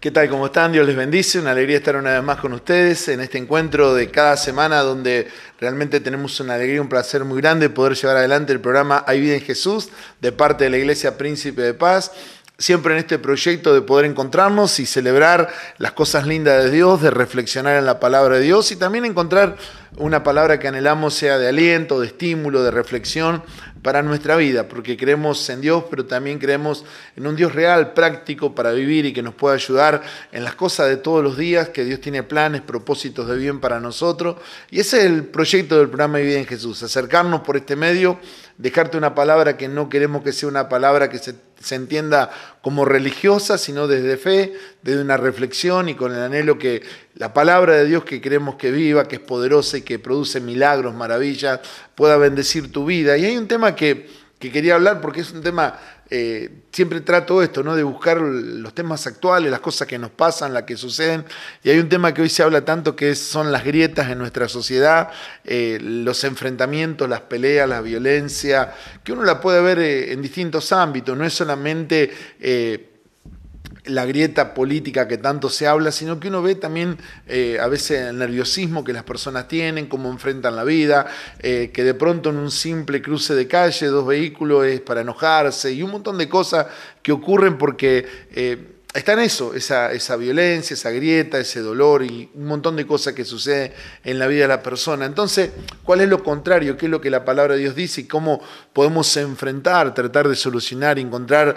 ¿Qué tal? ¿Cómo están? Dios les bendice. Una alegría estar una vez más con ustedes en este encuentro de cada semana donde realmente tenemos una alegría y un placer muy grande poder llevar adelante el programa Hay Vida en Jesús de parte de la Iglesia Príncipe de Paz. Siempre en este proyecto de poder encontrarnos y celebrar las cosas lindas de Dios, de reflexionar en la palabra de Dios y también encontrar una palabra que anhelamos sea de aliento, de estímulo, de reflexión para nuestra vida, porque creemos en Dios, pero también creemos en un Dios real, práctico para vivir y que nos pueda ayudar en las cosas de todos los días, que Dios tiene planes, propósitos de bien para nosotros. Y ese es el proyecto del programa de Vida en Jesús, acercarnos por este medio, dejarte una palabra que no queremos que sea una palabra que se entienda como religiosa, sino desde fe, desde una reflexión y con el anhelo que la palabra de Dios que queremos que viva, que es poderosa y que produce milagros, maravillas, pueda bendecir tu vida. Y hay un tema que quería hablar porque es un tema, siempre trato esto, ¿no? De buscar los temas actuales, las cosas que nos pasan, las que suceden. Y hay un tema que hoy se habla tanto que son las grietas en nuestra sociedad, los enfrentamientos, las peleas, la violencia, que uno la puede ver en distintos ámbitos, no es solamente la grieta política que tanto se habla, sino que uno ve también a veces el nerviosismo que las personas tienen, cómo enfrentan la vida, que de pronto en un simple cruce de calle, dos vehículos es para enojarse y un montón de cosas que ocurren porque está en eso, esa violencia, esa grieta, ese dolor y un montón de cosas que suceden en la vida de la persona. Entonces, ¿cuál es lo contrario? ¿Qué es lo que la palabra de Dios dice? ¿Y cómo podemos enfrentar, tratar de solucionar, encontrar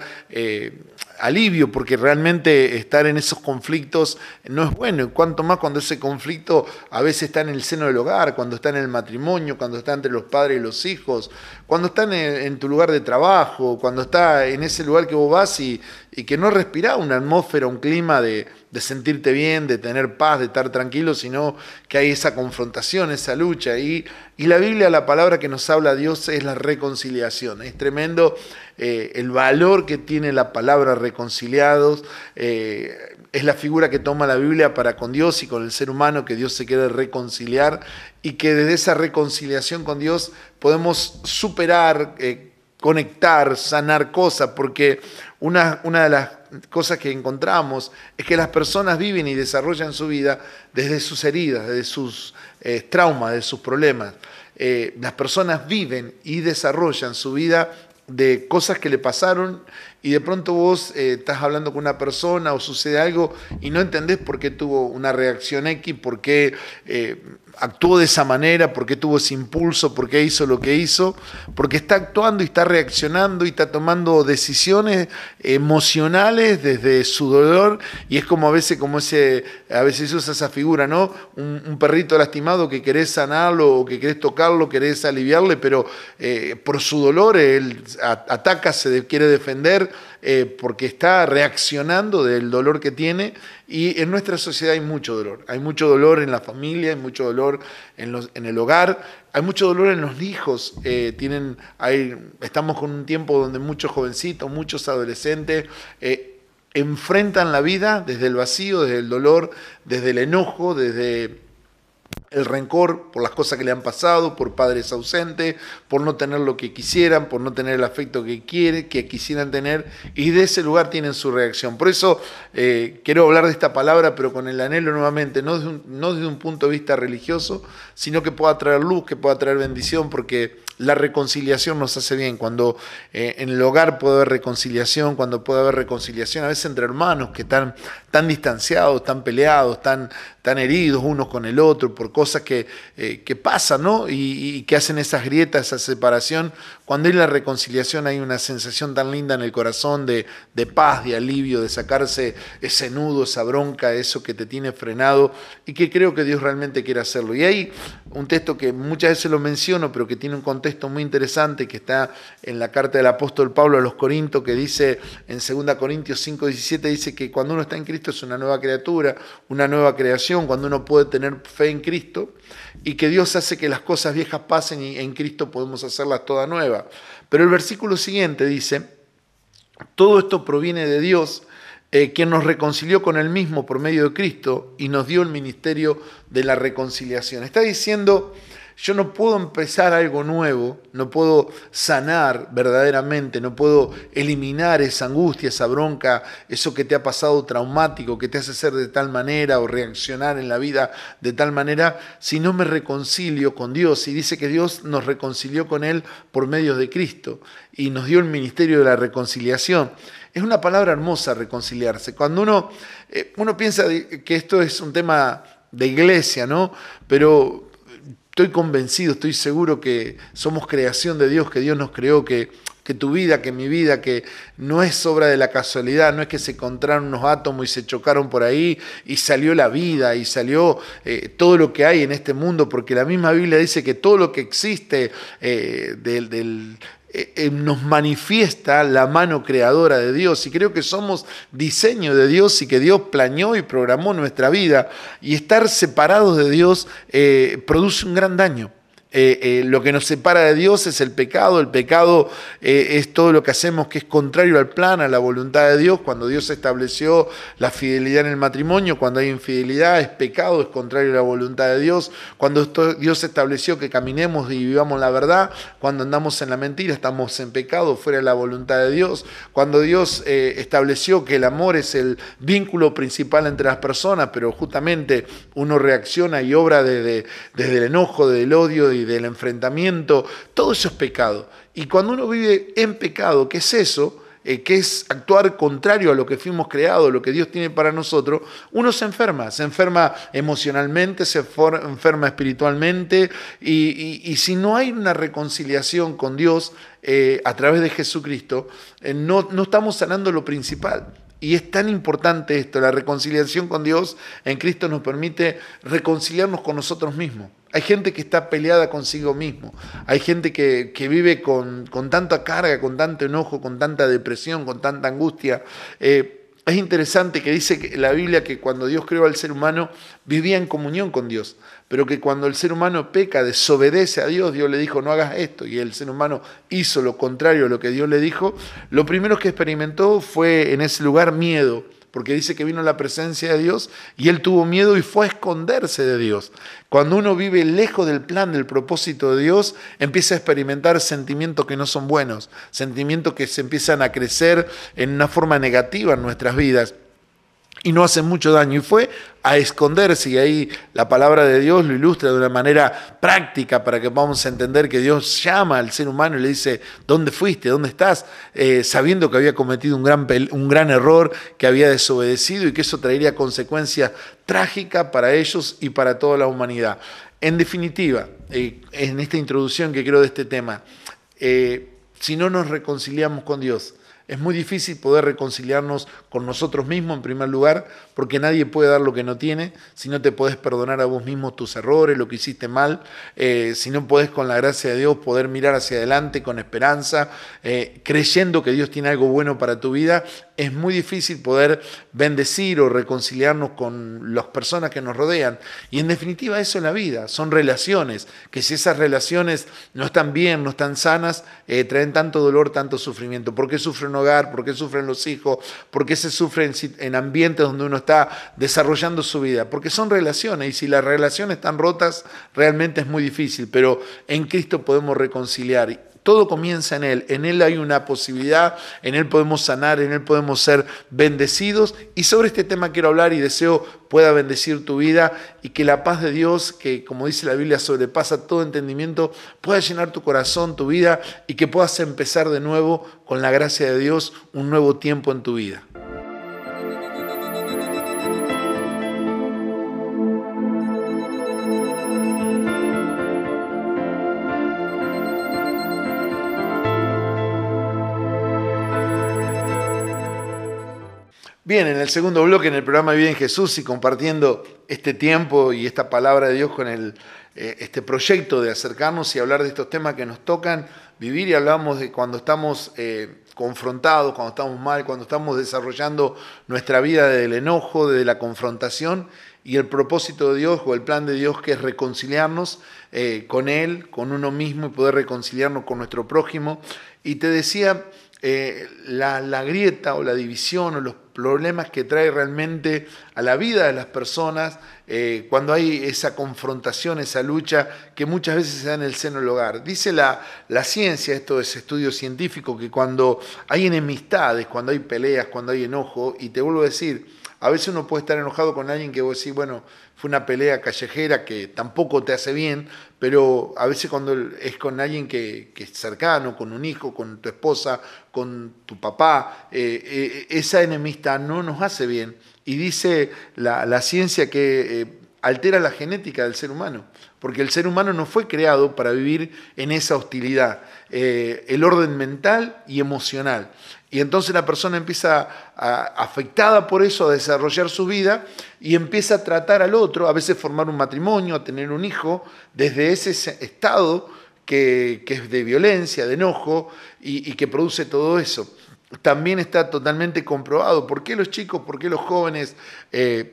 alivio? Porque realmente estar en esos conflictos no es bueno. Y cuanto más cuando ese conflicto a veces está en el seno del hogar, cuando está en el matrimonio, cuando está entre los padres y los hijos, cuando está en tu lugar de trabajo, cuando está en ese lugar que vos vas y que no respirás una atmósfera, un clima de sentirte bien, de tener paz, de estar tranquilo, sino que hay esa confrontación, esa lucha. Y la Biblia, la palabra que nos habla Dios es la reconciliación. Es tremendo el valor que tiene la palabra reconciliados. Es la figura que toma la Biblia para con Dios y con el ser humano, que Dios se quiere reconciliar y que desde esa reconciliación con Dios podemos superar, conectar, sanar cosas, porque una de las cosas que encontramos es que las personas viven y desarrollan su vida desde sus heridas, desde sus traumas, de sus problemas. Las personas viven y desarrollan su vida de cosas que le pasaron y de pronto vos estás hablando con una persona o sucede algo y no entendés por qué tuvo una reacción X, por qué actuó de esa manera, por qué tuvo ese impulso, por qué hizo lo que hizo, porque está actuando y está reaccionando y está tomando decisiones emocionales desde su dolor y es como a veces se usa esa figura, ¿no? Un perrito lastimado que querés sanarlo o que querés tocarlo, querés aliviarle, pero por su dolor él ataca, quiere defender porque está reaccionando del dolor que tiene. Y en nuestra sociedad hay mucho dolor en la familia, hay mucho dolor en el hogar, hay mucho dolor en los hijos. Estamos con un tiempo donde muchos jovencitos, muchos adolescentes enfrentan la vida desde el vacío, desde el dolor, desde el enojo, desde el rencor por las cosas que le han pasado, por padres ausentes, por no tener lo que quisieran, por no tener el afecto que quisieran tener, y de ese lugar tienen su reacción. Por eso quiero hablar de esta palabra, pero con el anhelo nuevamente, no desde un punto de vista religioso, sino que pueda traer luz, que pueda traer bendición, porque la reconciliación nos hace bien. Cuando en el hogar puede haber reconciliación, cuando puede haber reconciliación a veces entre hermanos que están tan distanciados, tan peleados, tan heridos unos con el otro por cosas que pasan, ¿no? Y que hacen esas grietas, esa separación. Cuando hay la reconciliación hay una sensación tan linda en el corazón de paz, de alivio, de sacarse ese nudo, esa bronca, eso que te tiene frenado y que creo que Dios realmente quiere hacerlo. Y hay un texto que muchas veces lo menciono, pero que tiene un contexto muy interesante que está en la carta del apóstol Pablo a los Corintios, que dice en 2 Corintios 5:17, dice que cuando uno está en Cristo es una nueva criatura, una nueva creación, cuando uno puede tener fe en Cristo y que Dios hace que las cosas viejas pasen y en Cristo podemos hacerlas todas nuevas. Pero el versículo siguiente dice, todo esto proviene de Dios, quien nos reconcilió con Él mismo por medio de Cristo y nos dio el ministerio de la reconciliación. Está diciendo yo no puedo empezar algo nuevo, no puedo sanar verdaderamente, no puedo eliminar esa angustia, esa bronca, eso que te ha pasado traumático, que te hace ser de tal manera o reaccionar en la vida de tal manera, si no me reconcilio con Dios. Y dice que Dios nos reconcilió con Él por medio de Cristo y nos dio el ministerio de la reconciliación. Es una palabra hermosa, reconciliarse. Cuando uno piensa que esto es un tema de iglesia, ¿no? Pero estoy convencido, estoy seguro que somos creación de Dios, que Dios nos creó, que tu vida, que mi vida, que no es obra de la casualidad, no es que se encontraron unos átomos y se chocaron por ahí y salió la vida y salió todo lo que hay en este mundo, porque la misma Biblia dice que todo lo que existe nos manifiesta la mano creadora de Dios, y creo que somos diseño de Dios y que Dios planeó y programó nuestra vida, y estar separados de Dios produce un gran daño. Lo que nos separa de Dios es el pecado es todo lo que hacemos que es contrario al plan, a la voluntad de Dios. Cuando Dios estableció la fidelidad en el matrimonio, cuando hay infidelidad es pecado, es contrario a la voluntad de Dios. Cuando Dios estableció que caminemos y vivamos la verdad, cuando andamos en la mentira estamos en pecado, fuera de la voluntad de Dios. Cuando Dios estableció que el amor es el vínculo principal entre las personas, pero justamente uno reacciona y obra desde el enojo, desde el odio y del enfrentamiento, todo eso es pecado. Y cuando uno vive en pecado, ¿qué es eso? Que es actuar contrario a lo que fuimos creados, lo que Dios tiene para nosotros, uno se enferma emocionalmente, se enferma espiritualmente, y si no hay una reconciliación con Dios a través de Jesucristo, no estamos sanando lo principal. Y es tan importante esto, la reconciliación con Dios en Cristo nos permite reconciliarnos con nosotros mismos. Hay gente que está peleada consigo mismo, hay gente que vive con tanta carga, con tanto enojo, con tanta depresión, con tanta angustia. Es interesante que dice que la Biblia que cuando Dios creó al ser humano vivía en comunión con Dios, pero que cuando el ser humano peca, desobedece a Dios, Dios le dijo no hagas esto, y el ser humano hizo lo contrario a lo que Dios le dijo, lo primero que experimentó fue en ese lugar miedo, porque dice que vino la presencia de Dios y él tuvo miedo y fue a esconderse de Dios. Cuando uno vive lejos del plan, del propósito de Dios, empieza a experimentar sentimientos que no son buenos, sentimientos que se empiezan a crecer en una forma negativa en nuestras vidas y no hacen mucho daño. Y fue a esconderse, y ahí la palabra de Dios lo ilustra de una manera práctica para que podamos entender que Dios llama al ser humano y le dice, ¿dónde fuiste? ¿Dónde estás? Sabiendo que había cometido un gran error, que había desobedecido y que eso traería consecuencias trágicas para ellos y para toda la humanidad. En definitiva, en esta introducción que quiero de este tema, si no nos reconciliamos con Dios, es muy difícil poder reconciliarnos con nosotros mismos en primer lugar, porque nadie puede dar lo que no tiene. Si no te podés perdonar a vos mismo tus errores, lo que hiciste mal, si no podés con la gracia de Dios poder mirar hacia adelante con esperanza, creyendo que Dios tiene algo bueno para tu vida, es muy difícil poder bendecir o reconciliarnos con las personas que nos rodean. Y en definitiva eso es la vida, son relaciones, que si esas relaciones no están bien, no están sanas, traen tanto dolor, tanto sufrimiento. ¿Por qué sufre un hogar? ¿Por qué sufren los hijos? ¿Por qué se sufre en ambientes donde uno está desarrollando su vida? Porque son relaciones, y si las relaciones están rotas, realmente es muy difícil, pero en Cristo podemos reconciliar. Todo comienza en Él hay una posibilidad, en Él podemos sanar, en Él podemos ser bendecidos, y sobre este tema quiero hablar y deseo pueda bendecir tu vida y que la paz de Dios, que como dice la Biblia sobrepasa todo entendimiento, pueda llenar tu corazón, tu vida, y que puedas empezar de nuevo con la gracia de Dios un nuevo tiempo en tu vida. Bien, en el segundo bloque, en el programa Vida en Jesús, y compartiendo este tiempo y esta palabra de Dios con este proyecto de acercarnos y hablar de estos temas que nos tocan, vivir y hablamos de cuando estamos confrontados, cuando estamos mal, cuando estamos desarrollando nuestra vida del enojo, de la confrontación, y el propósito de Dios o el plan de Dios, que es reconciliarnos con Él, con uno mismo, y poder reconciliarnos con nuestro prójimo. Y te decía, la grieta o la división o los problemas que trae realmente a la vida de las personas cuando hay esa confrontación, esa lucha que muchas veces se da en el seno del hogar. Dice la ciencia, esto es estudio científico, que cuando hay enemistades, cuando hay peleas, cuando hay enojo, y te vuelvo a decir, a veces uno puede estar enojado con alguien que vos decís, bueno, fue una pelea callejera que tampoco te hace bien, pero a veces cuando es con alguien que es cercano, con un hijo, con tu esposa, con tu papá, esa enemistad no nos hace bien. Y dice la ciencia que altera la genética del ser humano, porque el ser humano no fue creado para vivir en esa hostilidad, el orden mental y emocional. Y entonces la persona empieza afectada por eso a desarrollar su vida y empieza a tratar al otro, a veces formar un matrimonio, a tener un hijo, desde ese estado que es de violencia, de enojo y que produce todo eso. También está totalmente comprobado por qué los chicos, por qué los jóvenes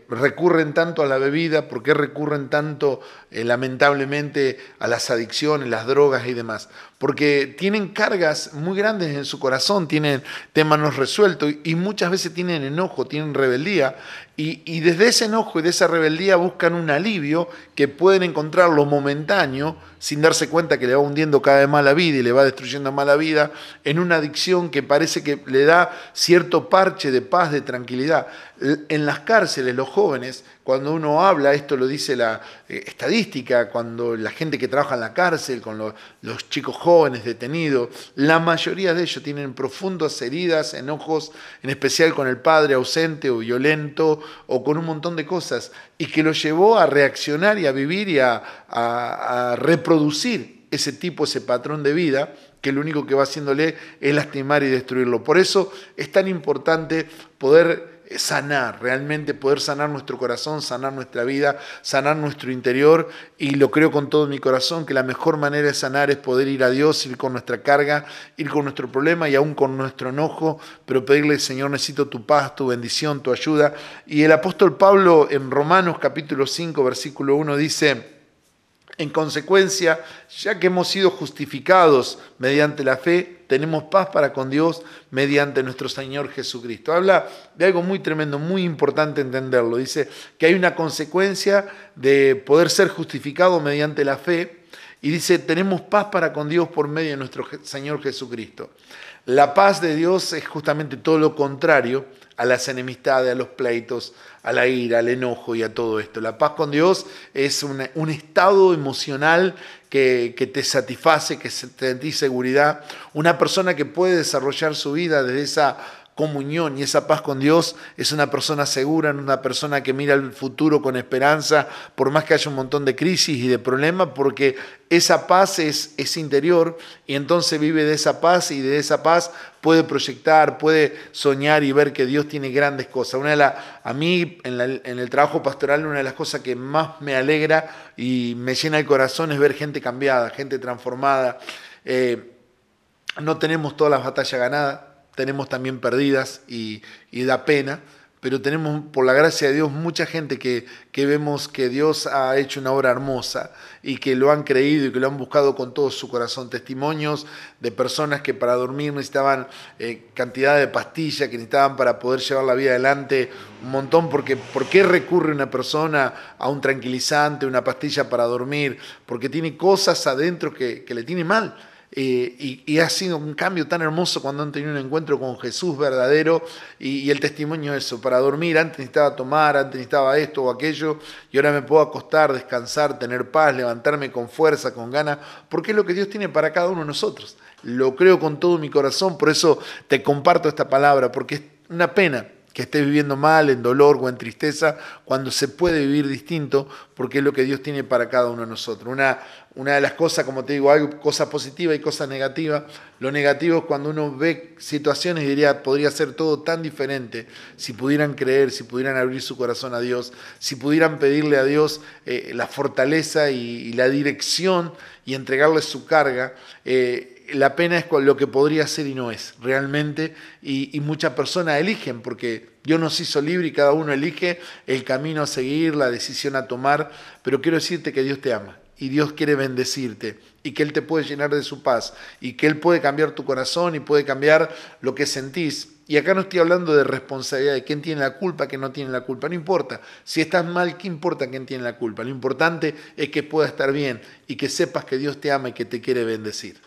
recurren tanto a la bebida, por qué recurren tanto, lamentablemente, a las adicciones, las drogas y demás. Porque tienen cargas muy grandes en su corazón, tienen temas no resueltos y muchas veces tienen enojo, tienen rebeldía. Y desde ese enojo y de esa rebeldía buscan un alivio que pueden encontrar lo momentáneo, sin darse cuenta que le va hundiendo cada vez más la vida y le va destruyendo más la vida, en una adicción que parece que le da cierto parche de paz, de tranquilidad. En las cárceles, los jóvenes, cuando uno habla, esto lo dice la estadística, cuando la gente que trabaja en la cárcel, con los chicos jóvenes detenidos, la mayoría de ellos tienen profundas heridas, enojos, en especial con el padre ausente o violento, o con un montón de cosas, y que lo llevó a reaccionar y a vivir y a reproducir ese tipo, ese patrón de vida, que lo único que va haciéndole es lastimar y destruirlo. Por eso es tan importante poder sanar, realmente poder sanar nuestro corazón, sanar nuestra vida, sanar nuestro interior, y lo creo con todo mi corazón, que la mejor manera de sanar es poder ir a Dios, ir con nuestra carga, ir con nuestro problema y aún con nuestro enojo, pero pedirle, Señor, necesito tu paz, tu bendición, tu ayuda. Y el apóstol Pablo en Romanos capítulo 5, versículo 1 dice: en consecuencia, ya que hemos sido justificados mediante la fe, tenemos paz para con Dios mediante nuestro Señor Jesucristo. Habla de algo muy tremendo, muy importante entenderlo. Dice que hay una consecuencia de poder ser justificado mediante la fe, y dice, tenemos paz para con Dios por medio de nuestro Señor Jesucristo. La paz de Dios es justamente todo lo contrario a las enemistades, a los pleitos, a la ira, al enojo y a todo esto. La paz con Dios es un estado emocional que te satisface, que te da seguridad. Una persona que puede desarrollar su vida desde esa comunión y esa paz con Dios es una persona segura, una persona que mira al futuro con esperanza, por más que haya un montón de crisis y de problemas, porque esa paz es interior, y entonces vive de esa paz, y de esa paz puede proyectar, puede soñar y ver que Dios tiene grandes cosas. A mí, en el trabajo pastoral, una de las cosas que más me alegra y me llena el corazón es ver gente cambiada, gente transformada. No tenemos todas las batallas ganadas, tenemos también perdidas y da pena, pero tenemos, por la gracia de Dios, mucha gente que vemos que Dios ha hecho una obra hermosa y que lo han creído y que lo han buscado con todo su corazón. Testimonios de personas que para dormir necesitaban cantidad de pastillas, que necesitaban para poder llevar la vida adelante, un montón. Porque ¿por qué recurre una persona a un tranquilizante, una pastilla para dormir? Porque tiene cosas adentro que le tiene mal. Y ha sido un cambio tan hermoso cuando han tenido un encuentro con Jesús verdadero, y el testimonio es eso: para dormir antes necesitaba tomar, antes necesitaba esto o aquello, y ahora me puedo acostar, descansar, tener paz, levantarme con fuerza, con ganas, porque es lo que Dios tiene para cada uno de nosotros. Lo creo con todo mi corazón, por eso te comparto esta palabra, porque es una pena que estés viviendo mal, en dolor o en tristeza, cuando se puede vivir distinto, porque es lo que Dios tiene para cada uno de nosotros. Una de las cosas, como te digo, hay cosas positivas y cosas negativas. Lo negativo es cuando uno ve situaciones y diría, podría ser todo tan diferente si pudieran creer, si pudieran abrir su corazón a Dios, si pudieran pedirle a Dios la fortaleza y la dirección y entregarle su carga. la pena es con lo que podría ser y no es, realmente, y muchas personas eligen, porque Dios nos hizo libre y cada uno elige el camino a seguir, la decisión a tomar, pero quiero decirte que Dios te ama y Dios quiere bendecirte y que Él te puede llenar de su paz y que Él puede cambiar tu corazón y puede cambiar lo que sentís. Y acá no estoy hablando de responsabilidad, de quién tiene la culpa, quién no tiene la culpa. No importa. Si estás mal, ¿qué importa quién tiene la culpa? Lo importante es que puedas estar bien y que sepas que Dios te ama y que te quiere bendecir.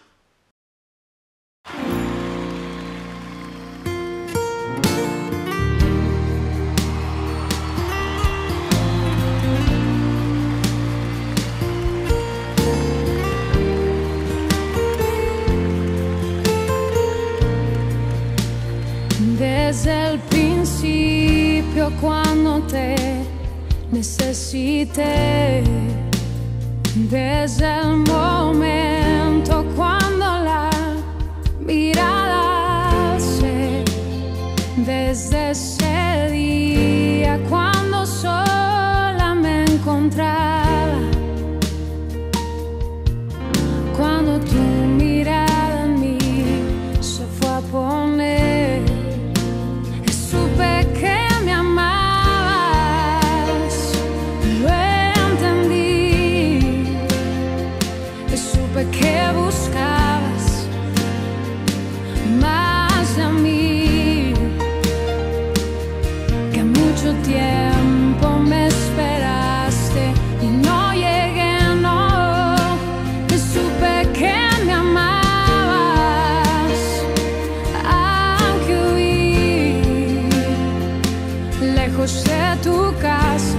Desde el principio, cuando te necesité, desde el momento cuando la mirada alcé, desde ese día cuando sola me encontraba, cuando tu mirada en mí se fue a poner. Que buscabas más de mí, que mucho tiempo me esperaste y no llegué, no, y supe que me amabas, aunque huí lejos de tu casa.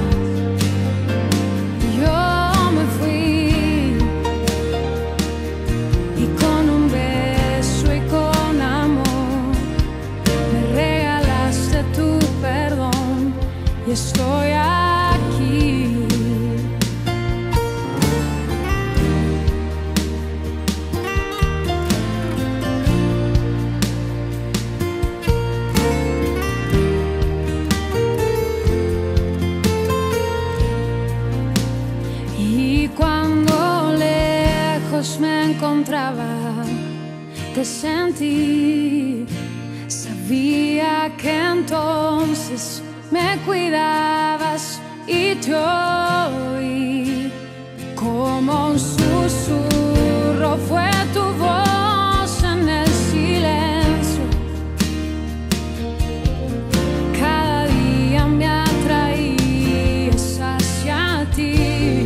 Y estoy aquí. Y cuando lejos me encontraba, te sentí, sabía que entonces me cuidabas y te oí, como un susurro fue tu voz en el silencio. Cada día me atraías hacia ti,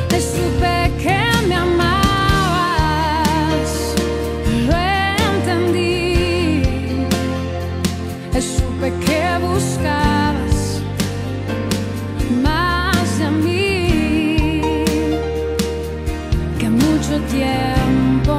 te supe que me amabas, lo entendí, te supe que buscabas más de mí, que mucho tiempo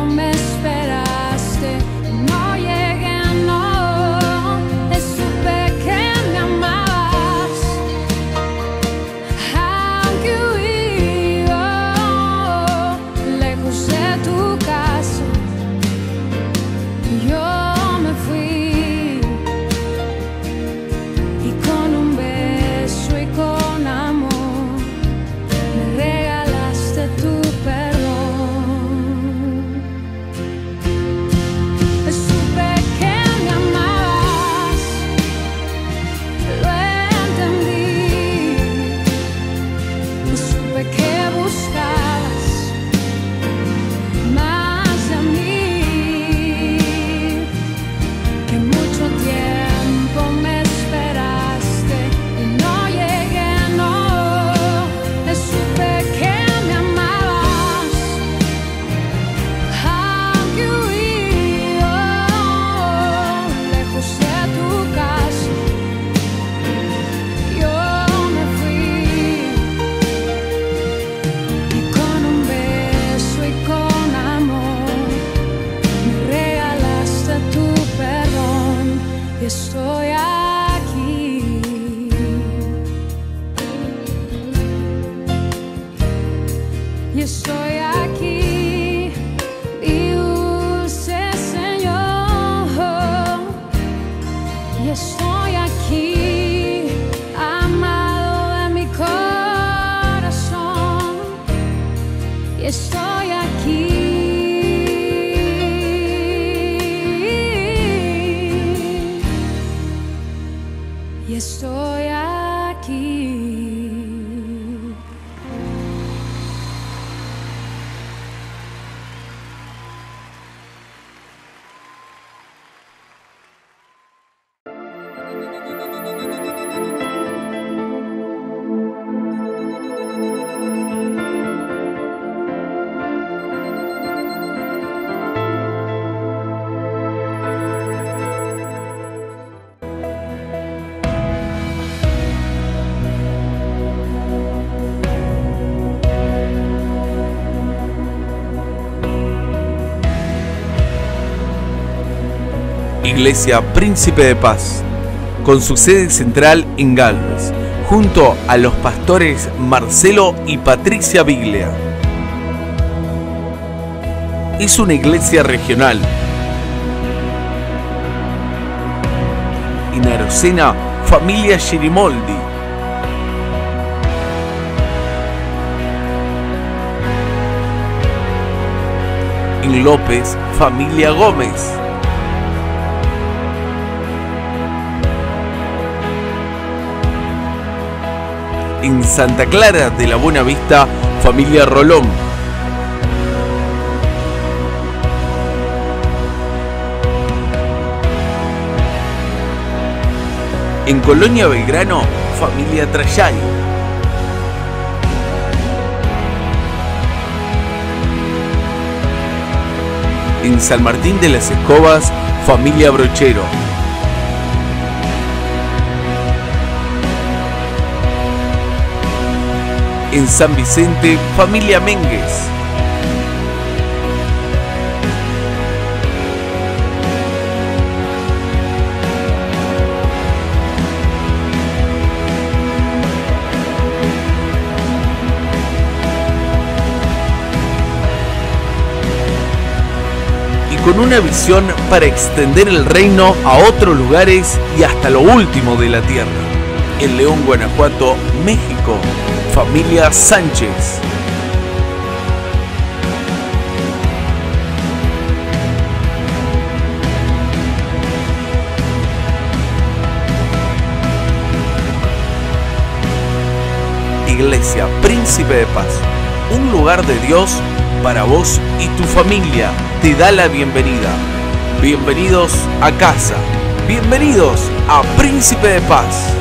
Iglesia Príncipe de Paz, con su sede central en Galvez, junto a los pastores Marcelo y Patricia Biglia. Es una iglesia regional. En Arocena, familia Girimoldi. En López, familia Gómez. En Santa Clara de la Buena Vista, familia Rolón. En Colonia Belgrano, familia Trayay. En San Martín de las Escobas, familia Brochero. En San Vicente, familia Ménguez. Y con una visión para extender el reino a otros lugares y hasta lo último de la tierra. En León, Guanajuato, México, familia Sánchez. Iglesia Príncipe de Paz, un lugar de Dios para vos y tu familia, te da la bienvenida. Bienvenidos a casa. Bienvenidos a Príncipe de Paz.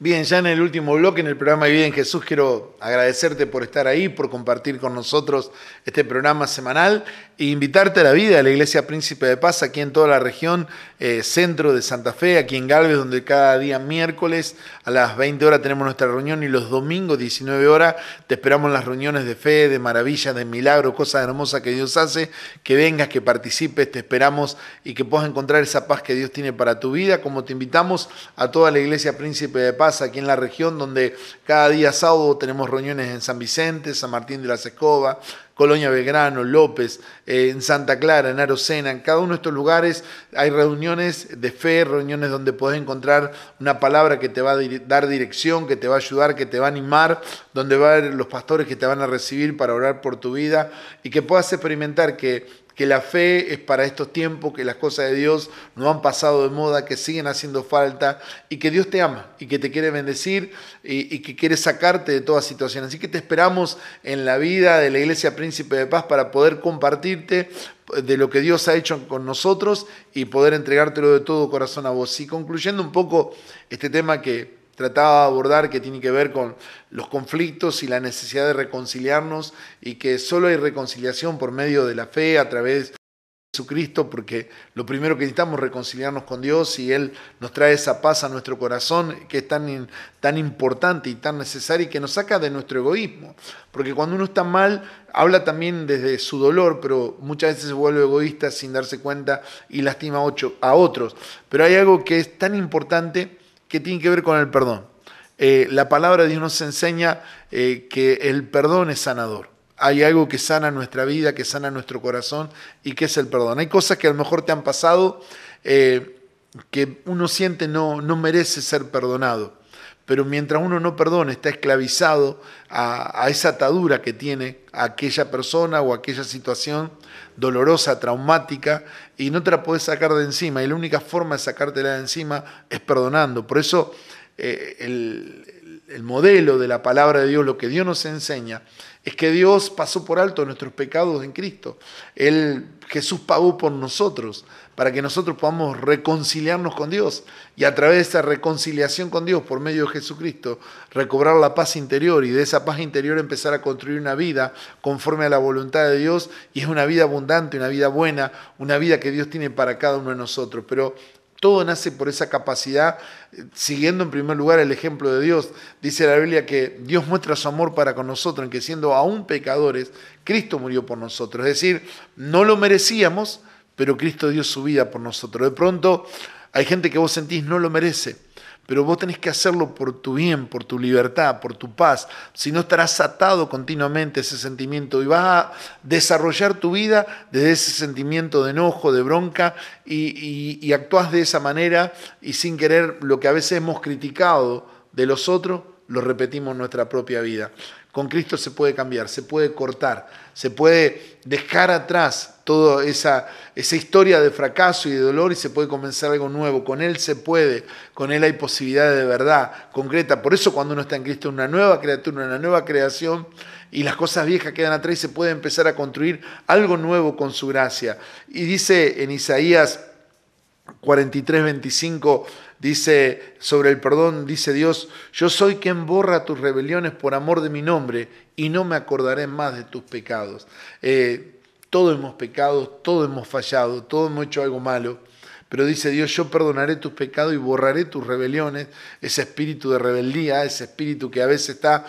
Bien, ya en el último bloque, en el programa Vida en Jesús, quiero agradecerte por estar ahí, por compartir con nosotros este programa semanal e invitarte a la vida de la Iglesia Príncipe de Paz aquí en toda la región centro de Santa Fe, aquí en Galvez, donde cada día miércoles a las 20 horas tenemos nuestra reunión y los domingos 19 horas te esperamos en las reuniones de fe, de maravillas, de milagros, cosas hermosas que Dios hace, que vengas, que participes, te esperamos y que puedas encontrar esa paz que Dios tiene para tu vida, como te invitamos a toda la Iglesia Príncipe de Paz aquí en la región, donde cada día sábado tenemos reuniones en San Vicente, San Martín de las Escobas, Colonia Belgrano, López, en Santa Clara, en Arocena, en cada uno de estos lugares hay reuniones de fe, reuniones donde podés encontrar una palabra que te va a dar dirección, que te va a ayudar, que te va a animar, donde va a haber los pastores que te van a recibir para orar por tu vida y que puedas experimentar que la fe es para estos tiempos, que las cosas de Dios no han pasado de moda, que siguen haciendo falta y que Dios te ama y que te quiere bendecir y que quiere sacarte de toda situación. Así que te esperamos en la vida de la Iglesia Príncipe de Paz para poder compartirte de lo que Dios ha hecho con nosotros y poder entregártelo de todo corazón a vos. Y concluyendo un poco este tema que trataba de abordar, que tiene que ver con los conflictos y la necesidad de reconciliarnos y que solo hay reconciliación por medio de la fe a través de Jesucristo, porque lo primero que necesitamos es reconciliarnos con Dios y Él nos trae esa paz a nuestro corazón que es tan importante y tan necesaria y que nos saca de nuestro egoísmo, porque cuando uno está mal habla también desde su dolor, pero muchas veces se vuelve egoísta sin darse cuenta y lastima a otros. Pero hay algo que es tan importante que tiene que ver con el perdón. La palabra de Dios nos enseña que el perdón es sanador. Hay algo que sana nuestra vida, que sana nuestro corazón y que es el perdón. Hay cosas que a lo mejor te han pasado que uno siente no merece ser perdonado. Pero mientras uno no perdona, está esclavizado a esa atadura que tiene aquella persona o aquella situación dolorosa, traumática, y no te la podés sacar de encima. Y la única forma de sacártela de encima es perdonando. Por eso el modelo de la palabra de Dios, lo que Dios nos enseña, es que Dios pasó por alto nuestros pecados en Cristo. Jesús pagó por nosotros, para que nosotros podamos reconciliarnos con Dios y a través de esa reconciliación con Dios por medio de Jesucristo, recobrar la paz interior y de esa paz interior empezar a construir una vida conforme a la voluntad de Dios, y es una vida abundante, una vida buena, una vida que Dios tiene para cada uno de nosotros. Pero todo nace por esa capacidad, siguiendo en primer lugar el ejemplo de Dios. Dice la Biblia que Dios muestra su amor para con nosotros, en que siendo aún pecadores, Cristo murió por nosotros. Es decir, no lo merecíamos, pero Cristo dio su vida por nosotros. De pronto hay gente que vos sentís no lo merece, pero vos tenés que hacerlo por tu bien, por tu libertad, por tu paz. Si no, estarás atado continuamente a ese sentimiento y vas a desarrollar tu vida desde ese sentimiento de enojo, de bronca, y actuás de esa manera, y sin querer lo que a veces hemos criticado de los otros, lo repetimos en nuestra propia vida. Con Cristo se puede cambiar, se puede cortar, se puede dejar atrás toda esa historia de fracaso y de dolor, y se puede comenzar algo nuevo. Con Él se puede, con Él hay posibilidades de verdad concreta. Por eso cuando uno está en Cristo es una nueva criatura, una nueva creación, y las cosas viejas quedan atrás y se puede empezar a construir algo nuevo con su gracia. Y dice en Isaías 43:25, dice sobre el perdón, dice Dios: yo soy quien borra tus rebeliones por amor de mi nombre, y no me acordaré más de tus pecados. Todos hemos pecado, todos hemos fallado, todos hemos hecho algo malo, pero dice Dios: yo perdonaré tus pecados y borraré tus rebeliones. Ese espíritu de rebeldía, ese espíritu que a veces está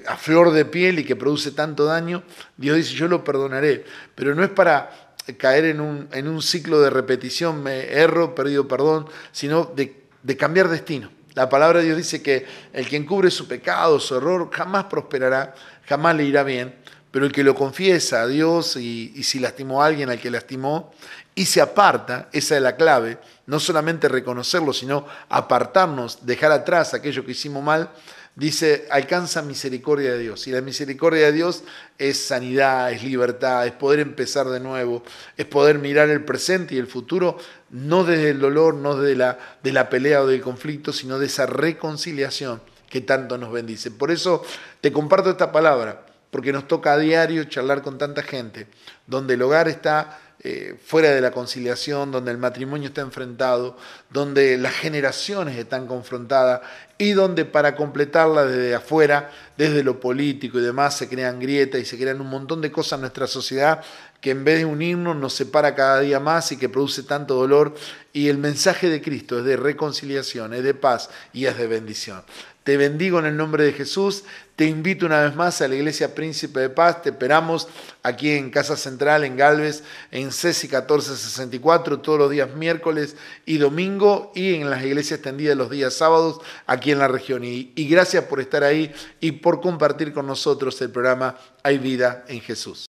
a flor de piel y que produce tanto daño, Dios dice: yo lo perdonaré, pero no es para caer en un ciclo de repetición, me erro, perdido perdón, sino de cambiar destino. La palabra de Dios dice que el que encubre su pecado, su error, jamás prosperará, jamás le irá bien, pero el que lo confiesa a Dios y si lastimó a alguien al que lastimó y se aparta, esa es la clave, no solamente reconocerlo, sino apartarnos, dejar atrás aquello que hicimos mal, dice, alcanza misericordia de Dios. Y la misericordia de Dios es sanidad, es libertad, es poder empezar de nuevo, es poder mirar el presente y el futuro, no desde el dolor, no desde la pelea o del conflicto, sino de esa reconciliación que tanto nos bendice. Por eso te comparto esta palabra, porque nos toca a diario charlar con tanta gente, donde el hogar está fuera de la conciliación, donde el matrimonio está enfrentado, donde las generaciones están confrontadas y donde para completarla desde afuera, desde lo político y demás, se crean grietas y se crean un montón de cosas en nuestra sociedad que en vez de unirnos nos separa cada día más y que produce tanto dolor. Y el mensaje de Cristo es de reconciliación, es de paz y es de bendición. Te bendigo en el nombre de Jesús. Te invito una vez más a la Iglesia Príncipe de Paz. Te esperamos aquí en Casa Central, en Galvez, en Ceci 1464, todos los días miércoles y domingo, y en las iglesias extendidas los días sábados aquí en la región. Y gracias por estar ahí y por compartir con nosotros el programa Hay Vida en Jesús.